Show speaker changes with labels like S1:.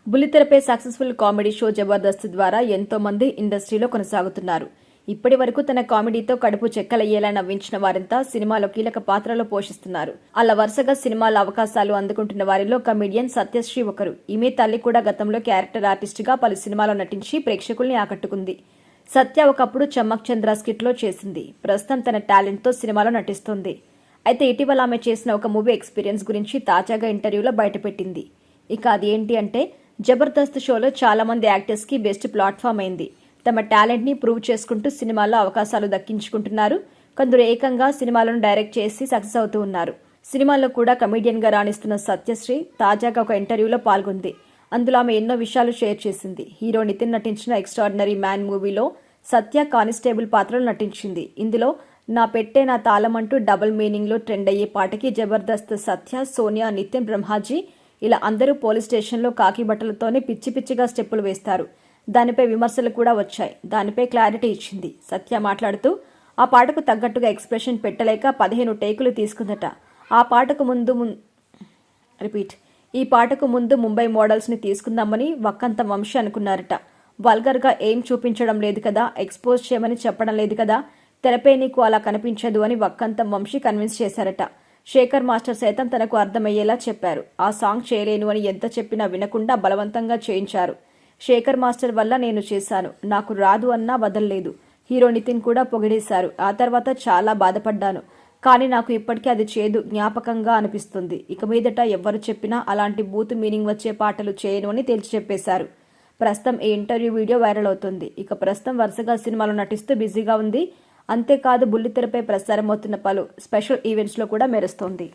S1: బుల్లితెరపై successful comedy show Jabardasth ద్వారా ఎంతో మంది ఇండస్ట్రీలో కొనసాగుతున్నారు. ఇప్పటి వరకు తన కామెడీతో కడుపు చెక్కలయ్యేలా నవ్వించిన వారంతా సినిమాలో కీలక పాత్రలో పోషిస్తున్నారు. అలా వరుసగా సినిమాల అవకాశాలు అందుకుంటున్న వారిలో కమెడియన్ సత్యశ్రీ ఒకరు. ఈమె తల్లి కూడా గతంలో క్యారెక్టర్ ఆర్టిస్టుగా పలు సినిమాలో నటించి ప్రేక్షకుల్ని ఆకట్టుకుంది. సత్య ఒకప్పుడు చమ్మక్ చంద్ర స్కిట్లో చేసింది. ప్రస్తుతం తన టాలెంట్తో సినిమాలో నటిస్తోంది. అయితే ఇటీవల ఆమె చేసిన ఒక మూవీ ఎక్స్పీరియన్స్ గురించి తాజాగా ఇంటర్వ్యూలో బయటపెట్టింది. ఇక అది ఏంటి అంటే, జబర్దస్త్ షోలో చాలా మంది యాక్టర్స్ కి బెస్ట్ ప్లాట్ఫామ్ అయింది. తమ టాలెంట్ ని ప్రూవ్ చేసుకుంటూ సినిమాల్లో అవకాశాలు దక్కించుకుంటున్నారు. కొందరు ఏకంగా సినిమాలను డైరెక్ట్ చేసి సక్సెస్ అవుతూ ఉన్నారు. సినిమాల్లో కూడా కమెడియన్ గా రాణిస్తున్న సత్యశ్రీ తాజాగా ఒక ఇంటర్వ్యూలో పాల్గొంది. అందులో ఆమె ఎన్నో విషయాలు షేర్ చేసింది. హీరో నితిన్ నటించిన ఎక్స్ట్రాడినరీ మ్యాన్ మూవీలో సత్య కానిస్టేబుల్ పాత్రలో నటించింది. ఇందులో నా పెట్టే నా తాళం అంటూ డబుల్ మీనింగ్ లో ట్రెండ్ అయ్యే పాటకి జబర్దస్త్ సత్య, సోనియా, నితిన్, బ్రహ్మాజీ ఇలా అందరూ పోలీస్ స్టేషన్లో కాకి బట్టలతోనే పిచ్చి పిచ్చిగా స్టెప్పులు వేస్తారు. దానిపై విమర్శలు కూడా వచ్చాయి. దానిపై క్లారిటీ ఇచ్చింది. సత్య మాట్లాడుతూ, ఆ పాటకు తగ్గట్టుగా ఎక్స్ప్రెషన్ పెట్టలేక 15 టేకులు తీసుకుందట. ఈ పాటకు ముందు ముంబై మోడల్స్ ని తీసుకుందామని వక్కంత వంశీ అనుకున్నారట. వల్గర్ గా ఏం చూపించడం లేదు కదా, ఎక్స్పోజ్ చేయమని చెప్పడం లేదు కదా, తెరపై నీకు అలా కనిపించదు అని వక్కంతం వంశీ కన్విన్స్ చేశారట. శేఖర్ మాస్టర్ సైతం తనకు అర్థమయ్యేలా చెప్పారు. ఆ సాంగ్ చేయలేను అని ఎంత చెప్పినా వినకుండా బలవంతంగా చేయించారు. శేఖర్ మాస్టర్ వల్ల నేను చేశాను, నాకు రాదు అన్నా వదల్లేదు. హీరో నితిన్ కూడా పొగిడేశారు. ఆ తర్వాత చాలా బాధపడ్డాను. కానీ నాకు ఇప్పటికీ అది చేదు జ్ఞాపకంగా అనిపిస్తుంది. ఇక మీదట ఎవ్వరు చెప్పినా అలాంటి బూత్ మీనింగ్ వచ్చే పాటలు చేయను అని తేల్చి చెప్పేశారు. ప్రస్తుతం ఈ ఇంటర్వ్యూ వీడియో వైరల్ అవుతుంది. ఇక ప్రస్తుతం వరుసగా సినిమాలో నటిస్తూ బిజీగా ఉంది. అంతేకాదు బుల్లితెరపై ప్రసారమవుతున్న పలు స్పెషల్ ఈవెంట్స్లో కూడా మెరుస్తోంది.